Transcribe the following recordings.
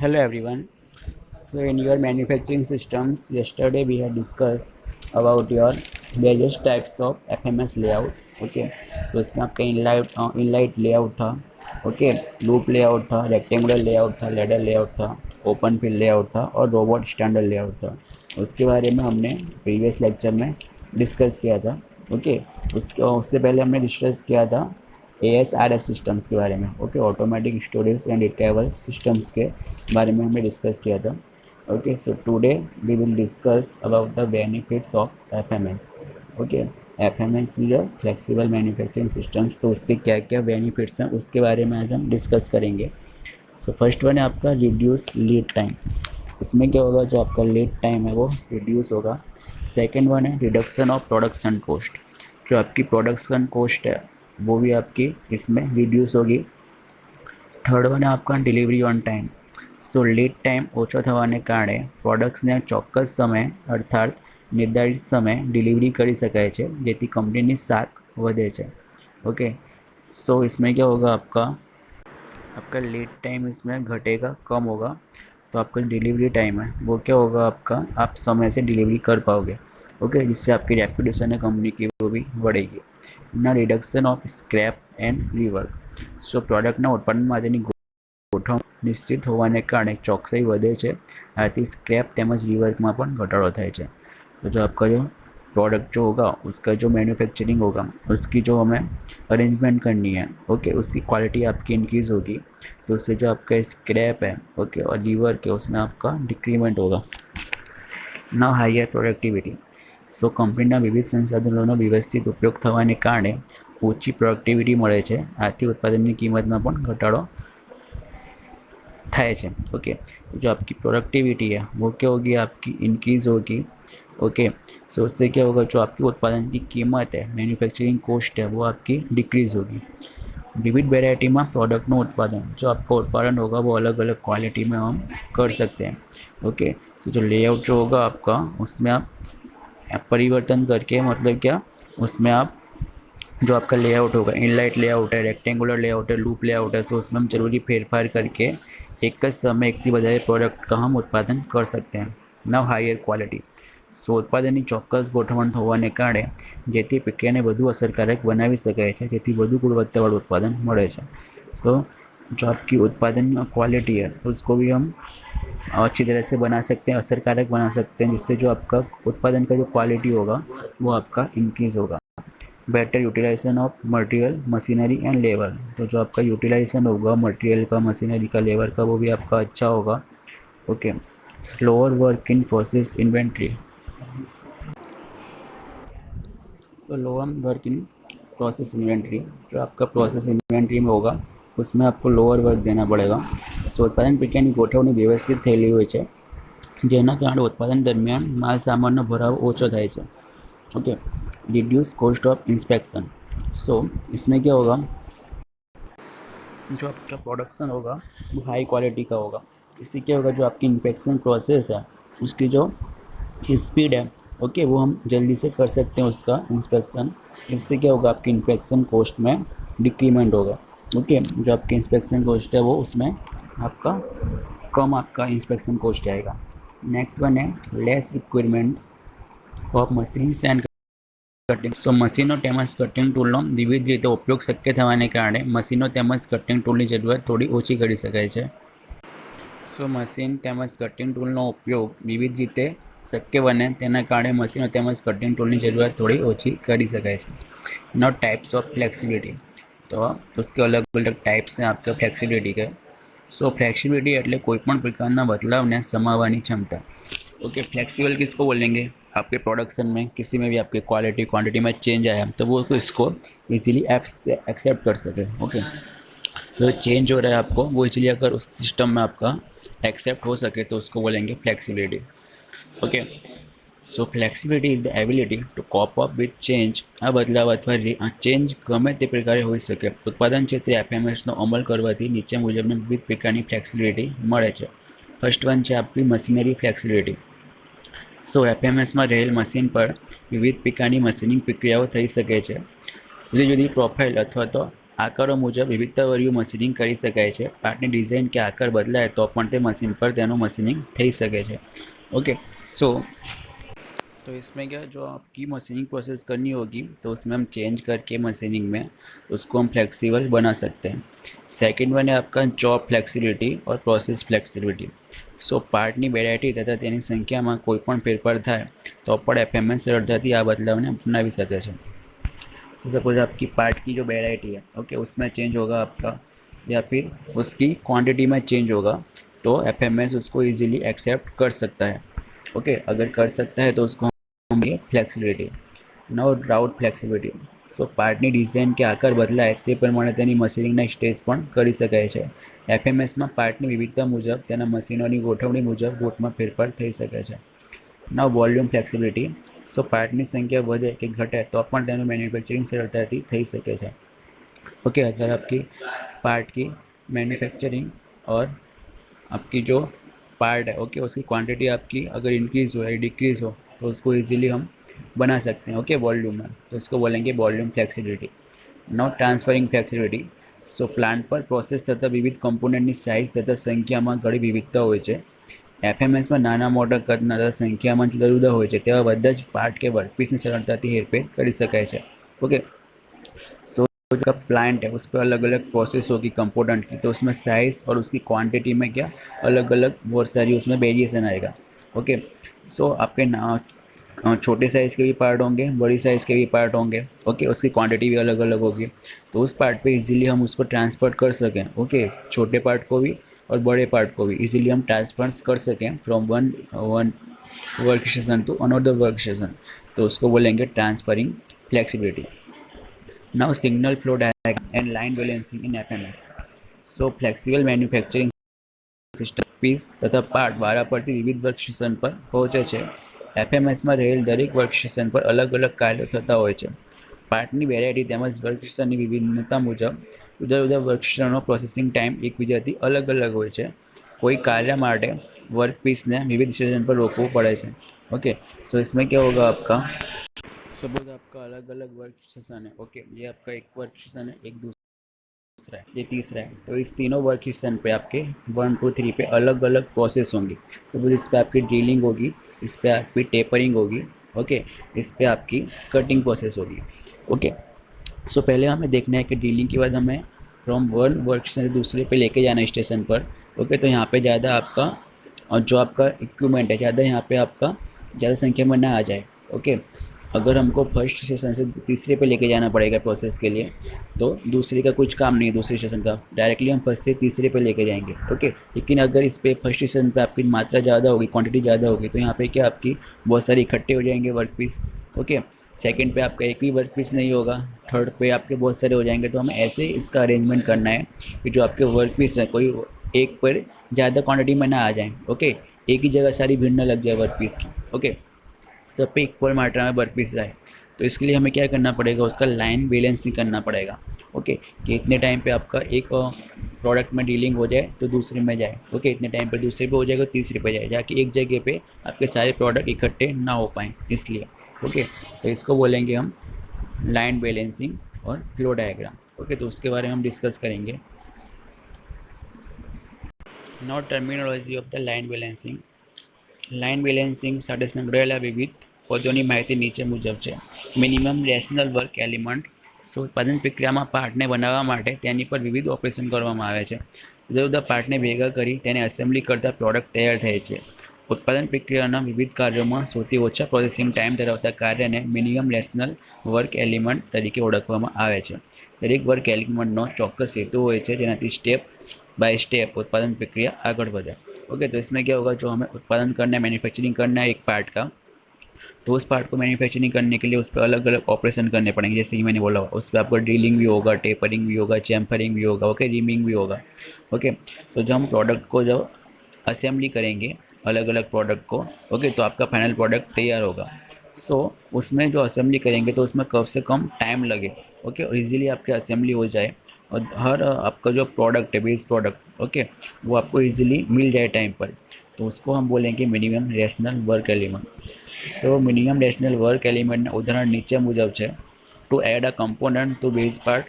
Hello everyone. So in your manufacturing systems, yesterday we had discussed about your various types of FMS layout. Okay. So इसमें आपका enlight layout था. Okay. Loop layout था, rectangular layout था, ladder layout था, open field layout था और robot standard layout था. उसके बारे में हमने प्रीवियस लेक्चर में डिस्कस किया था. ओके. उससे पहले हमने डिस्कस किया था ASRS सिस्टम्स के बारे में. Okay. Automatic storage and retrieval systems के बारे में हमने डिस्कस किया था. Okay. So today we will discuss about the benefits of FMS. Okay. FMS is a flexible manufacturing systems. तो उसके क्या क्या बेनिफिट्स हैं उसके बारे में आज हम डिस्कस करेंगे. सो फर्स्ट वन है आपका रिड्यूस लीड टाइम. इसमें क्या होगा, जो आपका लीड टाइम है वो रिड्यूस होगा. सेकेंड वन है रिडक्शन ऑफ प्रोडक्शन कॉस्ट. जो आपकी प्रोडक्शन कॉस्ट है वो भी आपकी इसमें रिड्यूस होगी. थर्ड वन है आपका delivery on time. So lead time ઓછો થવાને કારણે પ્રોડક્ટ્સને ચોક્કસ સમય અર્થાત નિર્ધારિત સમય डिलीवरी કરી શકાય છે, જેથી કંપનીની સાख વધે છે. ओके. सो इसमें क्या होगा, आपका आपका लीड टाइम इसमें घटेगा, कम होगा. तो आपका डिलीवरी टाइम है वो क्या होगा, आपका आप समय से डिलीवरी कर पाओगे. ओके. जिससे आपकी रेपुटेशन है कंपनी की वो भी बढ़ेगी. ना reduction of scrap and rework. So પ્રોડક્ટના ઉત્પાદન માટેની ગોઠવણી નિશ્ચિત હોવાને કારણે ચોકસાઈ વધે છે. આથી સ્ક્રેપ તેમજ રિવર્કમાં પણ ઘટાડો થાય છે. तो जो आपका जो प्रोडक्ट जो होगा उसका जो मैन्युफैक्चरिंग होगा उसकी जो हमें अरेंजमेंट करनी है, ओके, उसकी क्वालिटी आपकी इंक्रीज़ होगी. तो उससे जो आपका स्क्रैप है, ओके, और रीवर्क है उसमें आपका डिक्रीमेंट होगा. ना हायर प्रोडक्टिविटी. સો કંપનીના વિવિધ સંસાધનોનો વ્યવસ્થિત ઉપયોગ થવાને કારણે ઓછી પ્રોડક્ટિવિટી મળે છે. આથી ઉત્પાદનની કિંમતમાં પણ ઘટાડો થાય છે. ओके. जो आपकी प्रोडक्टिविटी है वो क्या होगी, आपकी इंक्रीज़ होगी. ओके. सो उससे क्या होगा, जो आपकी उत्पादन की कीमत है, मैन्युफैक्चरिंग कॉस्ट है, वो आपकी डिक्रीज़ होगी. विविध वेराइटीમાં પ્રોડક્ટનું उत्पादन, जो आपका उत्पादन होगा वो अलग अलग क्वालिटी में हम कर सकते हैं. ओके. सो जो लेआउट जो होगा आपका उसमें आप परिवर्तन करके, मतलब क्या, उसमें आप जो आपका लेआउट होगा, इनलाइट लेआउट है, रेक्टेंगुलर लेआउट है, लूप लेआउट है, तो उसमें हम जरूरी फेरफार करके एक જ સમય એકથી વધારે પ્રોડક્ટ का हम उत्पादन कर सकते हैं. નાવ હાયર ક્વોલિટી. સો ઉત્પાદનની ચોક્કસ ગોઠવણ હોવાને કારણે જેથી પ્રક્રિયાને વધુ અસરકારક બનાવી શકાય છે, જેથી વધુ ગુણવત્તાવાળું उत्पादन મળે છે. तो जो आपकी उत्पादन क्वालिटी है उसको भी हम अच्छी तरह से बना सकते हैं, असरकारक बना सकते हैं, जिससे जो आपका उत्पादन का जो क्वालिटी होगा वो आपका इंक्रीज़ होगा. Better utilization of material, machinery and labour. तो जो आपका यूटिलाइजेशन होगा मटेरियल का, मशीनरी का, लेबर का, वो भी आपका अच्छा होगा. Okay. Lower work in process inventory. So lower work in process inventory. जो आपका प्रोसेस इन्वेंट्री में होगा उसमें आपको लोअर वर्क देना पड़ेगा. સો ઉત્પાદન પ્રક્રિયાની ગોઠવણી વ્યવસ્થિત થયેલી હોય છે, જેના કારણે ઉત્પાદન દરમિયાન માલ સામાનનો ભરાવો ઓછો થાય છે. Okay. Reduce cost of inspection. So इसमें क्या होगा, जो आपका प्रोडक्शन होगा वो हाई क्वालिटी का होगा. इससे क्या होगा, जो आपकी इंस्पेक्शन प्रोसेस है उसकी जो स्पीड है, ओके, वो हम जल्दी से कर सकते हैं उसका इंस्पेक्शन. इससे क्या होगा, आपकी इंस्पेक्शन कॉस्ट में डिक्रीमेंट होगा. ओके. जो आपकी इंस्पेक्शन कॉस्ट है वो उसमें आपका कम आपका इंस्पेक्शन कॉस्ट आएगा. नेक्स्ट वन है less requirement of machines and cutting. So મશીનો તેમજ કટિંગ ટૂલનો વિવિધ રીતે ઉપયોગ શક્ય થવાને કારણે મશીનો તેમજ કટિંગ ટૂલની જરૂરિયાત થોડી ઓછી કરી શકાય છે. સો મશીન તેમજ કટિંગ ટૂલનો ઉપયોગ વિવિધ રીતે શક્ય બને તેના કારણે મશીનો તેમજ કટિંગ ટૂલની જરૂરિયાત થોડી ઓછી કરી શકાય છે. નો टाइप्स ऑफ फ्लेक्सिबिलिटी. तो उसके अलग अलग टाइप्स हैं आपके फ्लेक्सिबिलिटी के. સો फ्लेक्सिबिलिटी એટલે કોઈપણ પ્રકારના બદલાવને સમાવવાની क्षमता. ओके. फ्लेक्सिबल किसको बोलेंगे, आपके प्रोडक्शन में किसी में भी आपके क्वालिटी क्वांटिटी में चेंज आया तो वो इसको इजीली एक्सेप्ट कर सके. ओके. तो चेंज हो रहा है आपको वो इजीली अगर उस सिस्टम में आपका एक्सेप्ट हो सके तो उसको बोलेंगे flexibility. Okay. So flexibility is the ability to cope up with change. આ બદલાવ અથવા ચેન્જ ગમે તે પ્રકારે હોઈ શકે. ઉત્પાદન ક્ષેત્રે એફએમએસનો અમલ કરવાથી નીચે મુજબની વિવિધ પ્રકારની ફ્લેક્સિબિલિટી મળે છે. ફર્સ્ટ વન છે આપણી મશીનરી ફ્લેક્સિબિલિટી. સો એફએમએસમાં રહેલ મશીન પર વિવિધ પ્રકારની મશીનિંગ પ્રક્રિયાઓ થઈ શકે છે. જુદી જુદી પ્રોફાઇલ અથવા તો આકારો મુજબ વિવિધતાવાળું મશીનિંગ કરી શકાય છે. પાર્ટની ડિઝાઇન કે આકાર બદલાય તો પણ તે મશીન પર તેનું मशीनिंग થઈ શકે છે. ओके सो तो इसमें क्या जो आपकी मशीनिंग प्रोसेस करनी होगी तो उसमें हम चेंज करके मशीनिंग में उसको हम फ्लेक्सिबल बना सकते हैं. सेकंड वन है आपका जॉब फ्लेक्सिबिलिटी और प्रोसेस फ्लेक्सिबिलिटी. સો પાર્ટની વેરાયટી તથા તેની સંખ્યામાં કોઈ પણ ફેરફાર થાય તો પણ એફએમએસ સરળતાથી આ બદલાવને અપનાવી શકે છે. तो सपोज आपकी पार्ट की जो वेराइटी है ओके उसमें चेंज होगा आपका या फिर उसकी क्वांटिटी में चेंज होगा तो एफएमएस उसको इजीली एक्सेप्ट कर सकता है. ओके अगर कर सकता है तो उसको हम फ्लेक्सिबिलिटी. નો રાઉટ ફ્લેક્સિબિલિટી. સો પાર્ટની ડિઝાઇન કે આકાર બદલાય તે પ્રમાણે તેની મશીનિંગના સ્ટેજ પણ કરી શકાય છે. એફએમએસમાં પાર્ટની વિવિધતા મુજબ તેના મશીનોની ગોઠવણી મુજબ બોટમાં ફેરફાર થઈ શકે છે. ના વોલ્યુમ ફ્લેક્સિબિલિટી. સો પાર્ટની संख्या વધે કે ઘટે तो પણ તેનું मैन्युफैक्चरिंग सरलताથી થઈ શકે છે. ओके अगर आपकी पार्ट की मैन्युफैक्चरिंग और आपकी जो पार्ट है ओके उसकी क्वांटिटी आपकी अगर इंक्रीज़ हो या डिक्रीज़ हो तो उसको इजीली हम बना सकते हैं ओके वॉल्यूम में. तो उसको बोलेंगे volume flexibility. Not transferring flexibility. So plant પર પ્રોસેસ થતા વિવિધ કમ્પોનન્ટની સાઇઝ તથા સંખ્યામાં ઘણી વિવિધતા હોય છે. એફએમએસમાં નાના મોટા કદના તથા સંખ્યામાં જુદા જુદા હોય છે તેવા બધા જ પાર્ટ કે વર્કपीसની સરળતાથી हेरफेर કરી શકાય છે. ओके सो जो प्लांट है उस पर अलग अलग प्रोसेस होगी कंपोनेंट की तो उसमें साइज़ और उसकी क्वांटिटी में क्या अलग अलग बहुत सारी उसमें वेरिएशन आएगा. ओके सो आपके ना छोटे साइज़ के भी पार्ट होंगे बड़ी साइज़ के भी पार्ट होंगे. ओके उसकी क्वांटिटी भी अलग अलग होगी तो उस पार्ट पे इजीली हम उसको ट्रांसफ़र कर सकें. ओके छोटे पार्ट को भी और बड़े पार्ट को भी इजीली हम ट्रांसफर कर सकें from one one work station to another work station तो उसको बोलेंगे transferring flexibility. Now signal flow diagram and line balancing in FMS. So flexible manufacturing system piece તથા પાર્ટ વારાફરતી વિવિધ વર્ક સ્ટેશન પર પહોંચે છે. એફએમએસમાં રહેલ દરેક વર્ક સ્ટેશન પર અલગ અલગ કાર્યો થતા હોય છે. પાર્ટની વેરાયટી તેમજ વર્ક સ્ટેશનની વિભિન્નતા મુજબ જુદા જુદા વર્ક સ્ટેશનનો પ્રોસેસિંગ ટાઈમ એકબીજાથી અલગ અલગ હોય છે. कोई कार्य માટે वर्क पीस ने विविध स्टेशन पर रोकવું પડે છે. ओके सो इसमें क्या होगा आपका सपोज आपका अलग अलग वर्क स्टेशन है. ओके ये आपका एक वर्क स्टेशन है एक दूसरा है ये तीसरा है तो इस तीनों वर्क स्टेशन पे आपके 1 2 3 पे अलग अलग प्रोसेस होंगी. सपोज इस पर आपकी ड्रिलिंग होगी इस पर आपकी टेपरिंग होगी. ओके इस पर आपकी कटिंग प्रोसेस होगी. ओके सो पहले हमें देखना है कि ड्रिलिंग के बाद हमें फ्रॉम वन वर्क स्टेशन से दूसरे पे लेके जाना है स्टेशन पर. ओके तो यहाँ पे ज़्यादा आपका और जो आपका इक्विपमेंट है ज़्यादा यहाँ पे आपका ज़्यादा संख्या में ना आ जाए. ओके अगर हमको फर्स्ट स्टेशन से तीसरे पे लेके जाना पड़ेगा प्रोसेस के लिए तो दूसरे का कुछ काम नहीं है दूसरे स्टेशन का डायरेक्टली हम फर्स्ट से तीसरे पे लेके जाएंगे. ओके लेकिन अगर इस पे फर्स्ट स्टेशन पे आपकी मात्रा ज़्यादा होगी क्वांटिटी ज़्यादा होगी तो यहाँ पे क्या आपकी बहुत सारे इकट्ठे हो जाएंगे वर्क पीस. ओके सेकंड पे आपका एक भी वर्क पीस नहीं होगा. थर्ड पे आपके बहुत सारे हो जाएंगे तो हमें ऐसे इसका अरेंजमेंट करना है कि जो आपके वर्क पीस है कोई एक पर ज़्यादा क्वांटिटी में ना आ जाए. ओके एक ही जगह सारी भीड़ ना लग जाए वर्क पीस की. ओके सब पे इक्वल मात्रा में वर्क पीस आए तो इसके लिए हमें क्या करना पड़ेगा उसका लाइन बैलेंसिंग करना पड़ेगा. ओके कि इतने टाइम पे आपका एक प्रोडक्ट में डीलिंग हो जाए तो दूसरे में जाए. ओके इतने टाइम पे दूसरे पे हो जाएगा तीसरे पे जाए जाके एक जगह पे आपके सारे प्रोडक्ट इकट्ठे ना हो पाएँ इसलिए. ओके तो इसको बोलेंगे हम लाइन बैलेंसिंग और फ्लो डायग्राम. ओके तो उसके बारे में हम डिस्कस करेंगे. Now terminology of the line balancing. Line balancing સાથે સંકળાયેલા વિવિધ પદોની માહિતી નીચે મુજબ છે. Minimum rational work element. So ઉત્પાદન પ્રક્રિયામાં પાર્ટને બનાવવા માટે તેની પર વિવિધ ઓપરેશન કરવામાં આવે છે. જુદા જુદા પાર્ટને ભેગા કરી તેને એસેમ્બલી કરતા પ્રોડક્ટ તૈયાર થાય છે. ઉત્પાદન પ્રક્રિયાના વિવિધ કાર્યોમાં સૌથી ઓછા પ્રોસેસિંગ ટાઈમ ધરાવતા કાર્યને મિનિમમ રેશનલ વર્ક એલિમેન્ટ તરીકે ઓળખવામાં આવે છે. દરેક વર્ક એલિમેન્ટનો ચોક્કસ હેતુ હોય છે જેનાથી સ્ટેપ बाय स्टेप उत्पादन प्रक्रिया आगे बढ़े. ओके तो इसमें क्या होगा जो हमें उत्पादन करना है मैन्युफैक्चरिंग करना है एक पार्ट का तो उस पार्ट को मैन्युफैक्चरिंग करने के लिए उस पर अलग अलग ऑपरेशन करने पड़ेंगे जैसे कि मैंने बोला उस पर आपको ड्रिलिंग भी होगा टेपरिंग भी होगा चैम्फरिंग भी होगा. ओके रीमिंग भी होगा. ओके तो जब हम प्रोडक्ट को जब असेंबली करेंगे अलग अलग प्रोडक्ट को ओके तो आपका फाइनल प्रोडक्ट तैयार होगा. सो उसमें जो असेंबली करेंगे तो उसमें कम से कम टाइम लगे. ओके और इजीली आपके असेंबली हो जाए और हर आपका जो प्रोडक्ट है बेस प्रोडक्ट ओके वो आपको इजीली मिल जाए टाइम पर तो उसको हम बोलेंगे minimum rational work element. So minimum rational work element उदाहरण नीचे मुजब है. To add a component to base part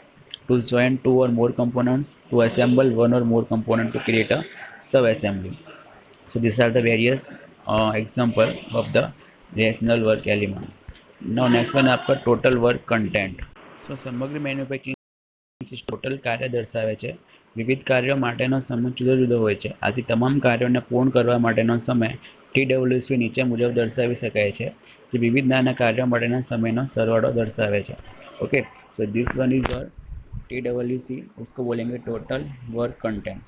to join two or more components, to assemble one or more component to create a sub-assembly. So these are the various example of the rational work element. Now next one है आपका total work content. So समग्र manufacturing total કાર્ય દર્શાવે છે. વિવિધ કાર્યો માટેનો સમય જુદો જુદો હોય છે. આથી તમામ કાર્યોને પૂર્ણ કરવા માટેનો સમય TWC નીચે મુજબ દર્શાવી શકાય છે, જે વિવિધ નાના કાર્યો માટેના સમયનો સરવાળો દર્શાવે છે. Okay, so this one is your TWC, उसको बोलेंगे टोटल वर्क कंटेंट.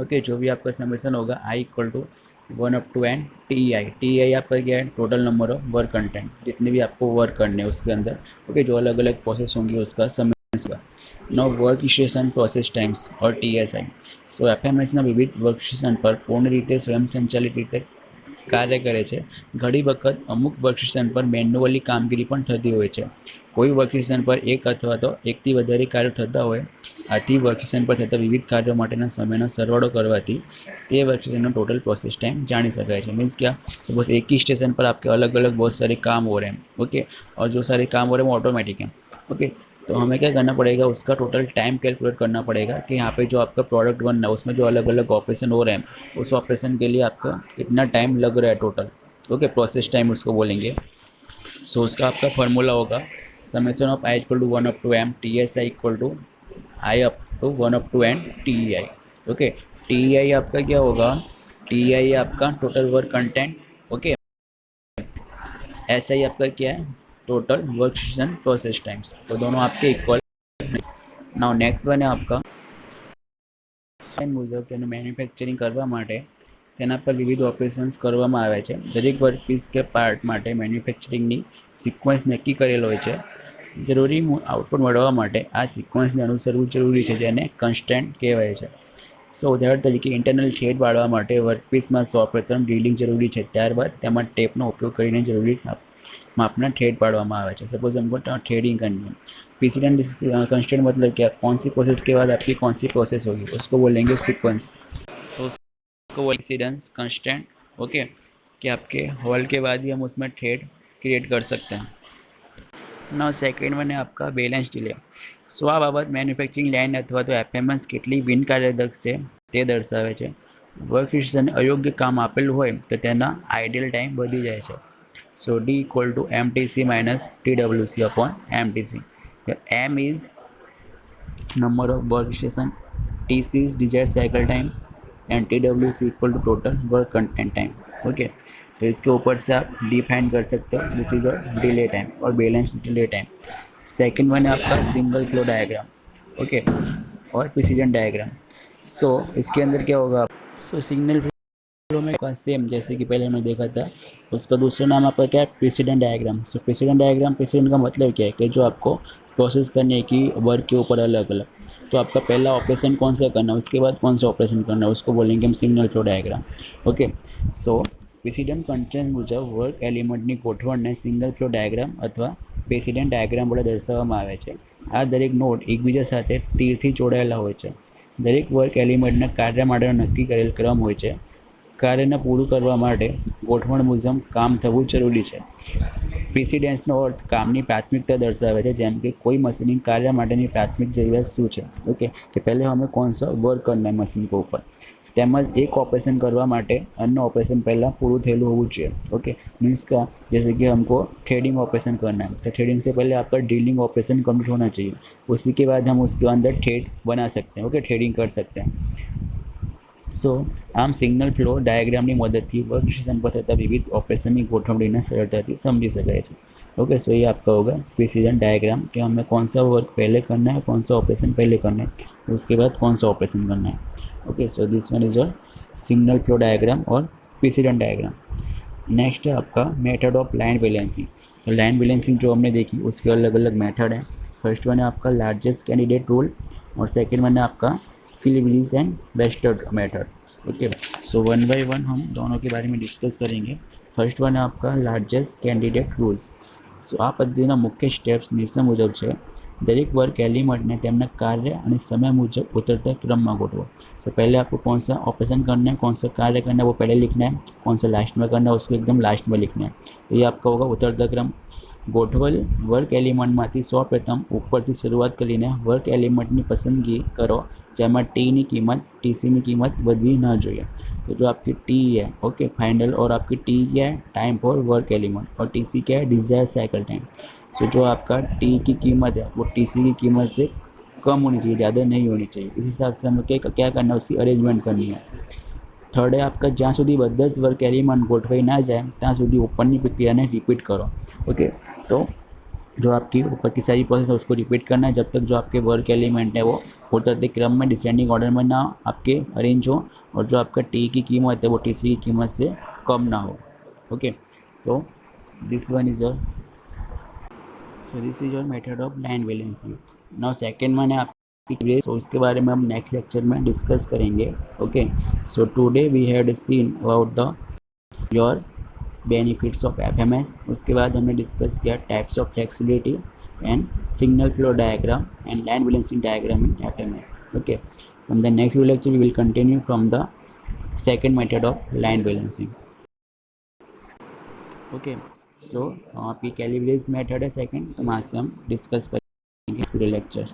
ओके, जो भी आपका समेशन होगा I equal to 1 up to n TI आपका क्या है, total number of work content, जितने भी आपको वर्क करने हैं उसके अंदर. ओके, जो अलग अलग प्रोसेस होंगी उसका समेशन होगा. Now work station process times और TSI. सो FMSના વિવિધ વર્ક સ્ટેશન પર પૂર્ણ રીતે સ્વયંસંચાલિત રીતે કાર્ય કરે છે. ઘણી વખત અમુક વર્કસ્ટેશન પર મેન્યુઅલી કામગીરી પણ થતી હોય છે. કોઈ વર્કસ્ટેશન પર એક અથવા તો એકથી વધારે કાર્યો થતા હોય. આથી વર્કસ્ટેશન પર થતા વિવિધ કાર્યો માટેના સમયનો સરવાળો કરવાથી તે वर्कस्टेशन टोटल प्रोसेस टाइम जानी सका है. मीन्स क्या, सपोज एक ही स्टेशन पर आपके अलग अलग बहुत सारे काम हो रहे हैं. ओके, और जो सारे काम हो रहे हैं वो ऑटोमेटिक हैं. ओके, तो हमें क्या करना पड़ेगा, उसका टोटल टाइम कैलकुलेट करना पड़ेगा कि यहाँ पे जो आपका प्रोडक्ट बनना है उसमें जो अलग अलग ऑपरेशन हो रहे हैं उस ऑपरेशन के लिए आपका कितना टाइम लग रहा है टोटल. ओके, प्रोसेस टाइम उसको बोलेंगे. सो उसका आपका फार्मूला होगा summation of I equal to 1 up to m TSI equal to I up to 1 up to n TEI. Okay, TEI आपका क्या होगा, TEI आपका total work content. Okay, SI आपका क्या है, total work station process times. तो दोनों आपके इक्वल. नाउ नेक्स्ट वन है आपका મુજબ તેનું મેન્યુફેક્ચરિંગ કરવા માટે તેના પર વિવિધ ઓપરેશન્સ કરવામાં આવે છે. દરેક વર્કપીસ કે પાર્ટ માટે મેન્યુફેક્ચરિંગની સિક્વન્સ નક્કી કરેલ હોય છે. જરૂરી આઉટપુટ મેળવવા માટે આ સિક્વન્સને અનુસરવું જરૂરી છે, જેને કન્સ્ટન્ટ કહેવાય છે. સો ઉદાહરણ તરીકે ઇન્ટરનલ શેડ પાડવા માટે વર્કપીસમાં સૌપ્રથમ ડ્રિલિંગ જરૂરી છે, ત્યારબાદ તેમાં ટેપનો ઉપયોગ કરીને જરૂરી मापना थ्रेड पाड़वामां आवे छे. सपोज हमको थ्रेडिंग करनी है. प्रेसिडेंट कंस्टेंट मतलब क्या, कौन सी प्रोसेस के बाद आपकी कौन सी प्रोसेस होगी उसको बोलेंगे सीक्वेंस. तो उसको प्रेसिडेंस कंस्टेंट. ओके, कि आपके होल के बाद ही हम उसमें थ्रेड क्रिएट कर सकते हैं. ना सेकेंड वन है आपका बैलेंस डिले. सो आ बाबत मैन्युफेक्चरिंग लाइन अथवा तो FMS કેટલી બિનકાર્યદક્ષ છે તે દર્શાવે છે. વર્ક સ્ટેશન અયોગ્ય કામ આપેલું હોય તો તેના આઇડલ ટાઈમ વધી જાય છે. So D equal to MTC minus TWC upon MTC. Here M is number of workstation, TC is desired cycle time and TWC equal to total work content time. Okay, तो इसके ऊपर से आप define कर सकते हो विच इज और delay time और balance delay time. Second one है आपका सिंगल फ्लो डायग्राम. ओके, और प्रिसीजन डायग्राम. सो इसके अंदर क्या होगा, सो सिग्नल में सेम जैसे कि पहले हमने देखा था, उसका दूसरा नाम आपका क्या है, प्रेसिडेंट डायग्राम. सो प्रेसिडेंट डायग्राम, प्रेसिडेंट का मतलब क्या है कि जो आपको प्रोसेस करने की वर्क के ऊपर अलग अलग, तो आपका पहला ऑपरेशन कौन सा करना है, उसके बाद कौन सा ऑपरेशन करना है, उसको बोलेंगे हम सिग्नल फ्लो डायग्राम. ओके, सो प्रेसिडेंट कंटेंट मुजब वर्क एलिमेंटની ગોઠવણને સિંગલ ફ્લો ડાયગ્રામ અથવા પ્રેસિડેન્ટ ડાયગ્રામ વડે દર્શાવવામાં આવે છે. આ દરેક નોડ એકબીજા સાથે તીરથી જોડાયેલા હોય છે. દરેક વર્ક એલિમેન્ટના કાર્ય માટેનો નક્કી કરેલ ક્રમ હોય છે. કાર્યને પૂરું કરવા માટે ગોઠવણ મુજબ કામ થવું જરૂરી છે. પ્રિસિડેન્સનો અર્થ કામની પ્રાથમિકતા દર્શાવે છે, જેમ કે કોઈ મશીનિંગ કાર્ય માટેની પ્રાથમિક જરૂરિયાત શું છે. ઓકે, કે પહેલે हमें कौन सा वर्क करना है मशीन के ऊपर, તેમજ એક ઓપરેશન કરવા માટે અન્ય ઓપરેશન પહેલાં પૂરું થયેલું હોવું જોઈએ. ओके, मीन्स का जैसे कि हमको थ्रेडिंग ऑपरेशन करना है तो थ्रेडिंग से पहले आपका ड्रिलिंग ऑपरेशन कंप्लीट होना चाहिए. उसी के बाद हम उसके अंदर थ्रेड बना सकते हैं. ओके, थ्रेडिंग कर सकते हैं. सो आम सिग्नल फ्लो डायग्रामની મદદથી વર્ક સ્ટેશન પર થતા વિવિધ ઓપરેશનની ગોઠવણીને સરળતાથી સમજી શકાય છે. ओके, सो ये आपका होगा प्रिसीजन डायग्राम कि हमें कौन सा वर्क पहले करना है, कौन सा ऑपरेशन पहले करना है, उसके बाद कौन सा ऑपरेशन करना है. Okay, so this one is your signal flow diagram और प्रिसीजन डायग्राम. नेक्स्ट है आपका मेथड ऑफ लाइन बैलेंसिंग. तो लाइन बैलेंसिंग जो हमने देखी उसके अलग अलग मेथड है. फर्स्ट वन है आपका लार्जेस्ट कैंडिडेट रूल और सेकेंड वन है आपका Kilbridge and Wester method. Okay, so one by one हम दोनों के बारे में डिस्कस करेंगे. फर्स्ट वन है आपका लार्जेस्ट कैंडिडेट रूल्स. सो આ પદ્ધતિના મુખ્ય સ્ટેપ્સ નીચે મુજબ છે. દરેક વર્ક એલિમેન્ટને તેમના કાર્ય અને સમય મુજબ ઉતરતા ક્રમમાં ગોઠવો. तो पहले आपको कौन सा ऑपरेशन करना है, कौन सा कार्य करना है वो पहले लिखना है, कौन सा लास्ट में करना है उसको एकदम लास्ट में लिखना है. तो ये आपका होगा उतरता क्रम. ગોઠવેલ વર્ક એલિમેન્ટમાંથી સૌપ્રથમ ઉપરથી શરૂઆત કરીને વર્ક એલિમેન્ટની પસંદગી કરો જેમાં टीની कीमत टीसीની कीमत વધવી ना જોઈએ। तो जो आपकी टी है ओके फाइनल और आपकी टी क्या है टाइम फॉर वर्क एलिमेंट और टीसी क्या है डिजायर साइकिल टाइम। सो जो आपका टी की कीमत है वो टीसी की कीमत से कम होनी चाहिए, ज़्यादा नहीं होनी चाहिए। इस हिसाब से हमें क्या करना है उसकी अरेंजमेंट करनी है। थर्ड है आपका જ્યાં સુધી બધા જ વર્ક એલિમેન્ટ ગોઠવાઈ ના જાય ત્યાં સુધી ऊपरની प्रक्रियाને रिपीट करो। ओके तो जो आपकी ऊपर की सारी प्रोसेस है उसको रिपीट करना है जब तक जो आपके वर्क एलिमेंट है वो उतरते क्रम में डिसेंडिंग ऑर्डर में ना आपके अरेंज हो और जो आपका टी की कीमत है वो टीसी की कीमत से कम ना हो। Okay so this one is your method of line balancing. Now second one है आपकी सो उसके बारे में हम नेक्स्ट लेक्चर में डिस्कस करेंगे। Okay so today we had seen about the your benefits of FMS. उसके बाद हमने डिस्कस किया types of flexibility and signal flow diagram and line balancing diagram in FMS. Okay from the next lecture we will continue from the second method of line balancing। Okay so आपकी कैलिब्रेज method है second, तो वहाँ से हम discuss करेंगे इस पूरे lectures.